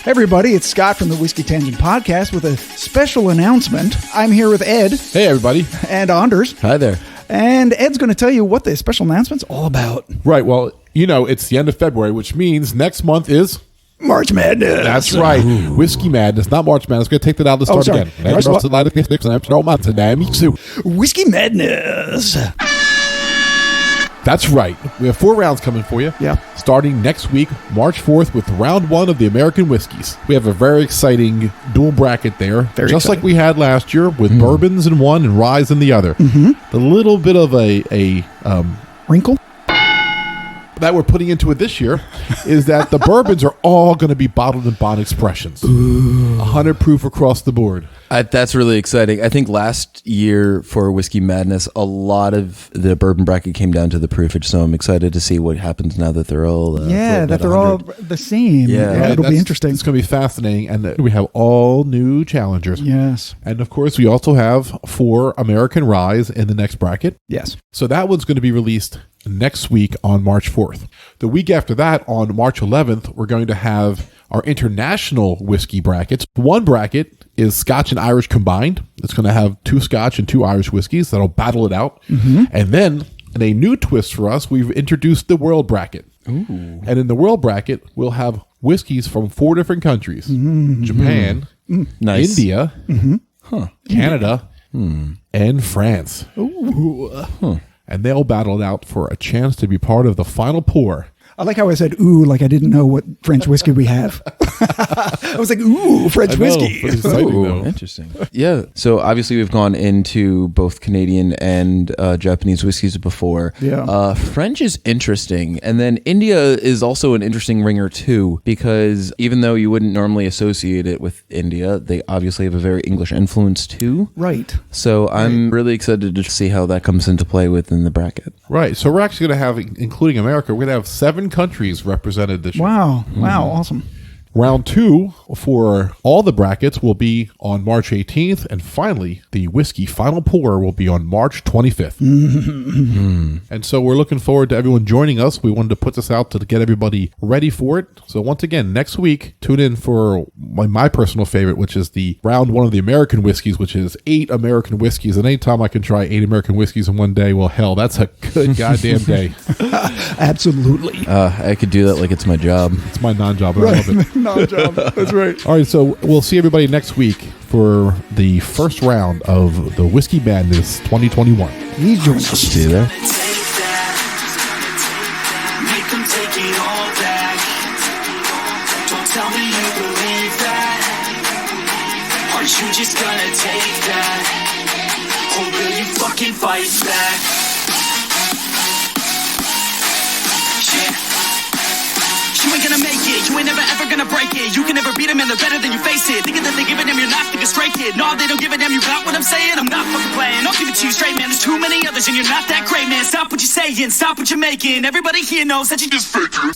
Hey everybody, it's Scott from the Whiskey Tangent Podcast with a special announcement. I'm here with Ed. Hey everybody. And Anders. Hi there. And Ed's going to tell you what the special announcement's all about. Right, well, you know, it's the end of February, which means next month is... March Madness. That's right. Ooh. Whiskey Madness, not March Madness. Going to take that out to start again. Whiskey Madness. That's right. We have 4 rounds coming for you. Yeah. Starting next week, March 4th, with round 1 of the American Whiskeys. We have a very exciting dual bracket there. Very just exciting. like we had last year with bourbons in one and ryes in the other. A little bit of a wrinkle that we're putting into it this year is that the bourbons are all going to be bottled in Bond Expressions. 100 proof across the board. That's really exciting. I think last year for Whiskey Madness, a lot of the bourbon bracket came down to the proofage, so I'm excited to see what happens now that they're all all the same. Yeah, it'll be interesting. It's going to be fascinating, and we have all new challengers. Yes. And of course, we also have 4 American ryes in the next bracket. Yes. So that one's going to be released next week on March 4th. The week after that, on March 11th, we're going to have our international whiskey brackets. One bracket is Scotch and Irish combined. It's going to have 2 Scotch and 2 Irish whiskeys that'll battle it out. And then, in a new twist for us, we've introduced the world bracket. Ooh. And in the world bracket, we'll have whiskeys from 4 different countries. Japan, Nice. India, Canada, and France. Ooh. And they'll battle it out for a chance to be part of the final pour. I like how I said, ooh, like I didn't know what French whiskey we have. I was like, ooh, French whiskey. Pretty exciting, though. Interesting. Yeah. So obviously we've gone into both Canadian and Japanese whiskeys before. Yeah. French is interesting. And then India is also an interesting ringer too, because even though you wouldn't normally associate it with India, they obviously have a very English influence too. Right. So I'm really excited to see how that comes into play within the bracket. Right. So we're actually going to have, including America, we're going to have 7 countries represented this year. Wow. Wow. Awesome. Round 2 for all the brackets will be on March 18th. And finally, the whiskey final pour will be on March 25th. And so we're looking forward to everyone joining us. We wanted to put this out to get everybody ready for it. So once again, next week, tune in for my personal favorite, which is the round 1 of the American whiskeys, which is 8 American whiskeys. And anytime I can try 8 American whiskeys in one day, well, hell, that's a good goddamn day. Absolutely. I could do that like it's my job. It's my non-job, and I love it. Non-job. That's right. All right, so we'll see everybody next week for the first round of the Whiskey Madness 2021. Please join us. See you there. Make them take it all back. Don't tell me you believe that. Aren't you just gonna take that? Or will you fucking fight back? You ain't gonna make it, you ain't never ever gonna break it. You can never beat them and they're better than you face it. Thinking that they give a damn, you're not thinking straight, kid. No, they don't give a damn, you got what I'm saying? I'm not fucking playing, I'll give it to you straight, man. There's too many others and you're not that great, man. Stop what you're saying, stop what you're making. Everybody here knows that you just fake it.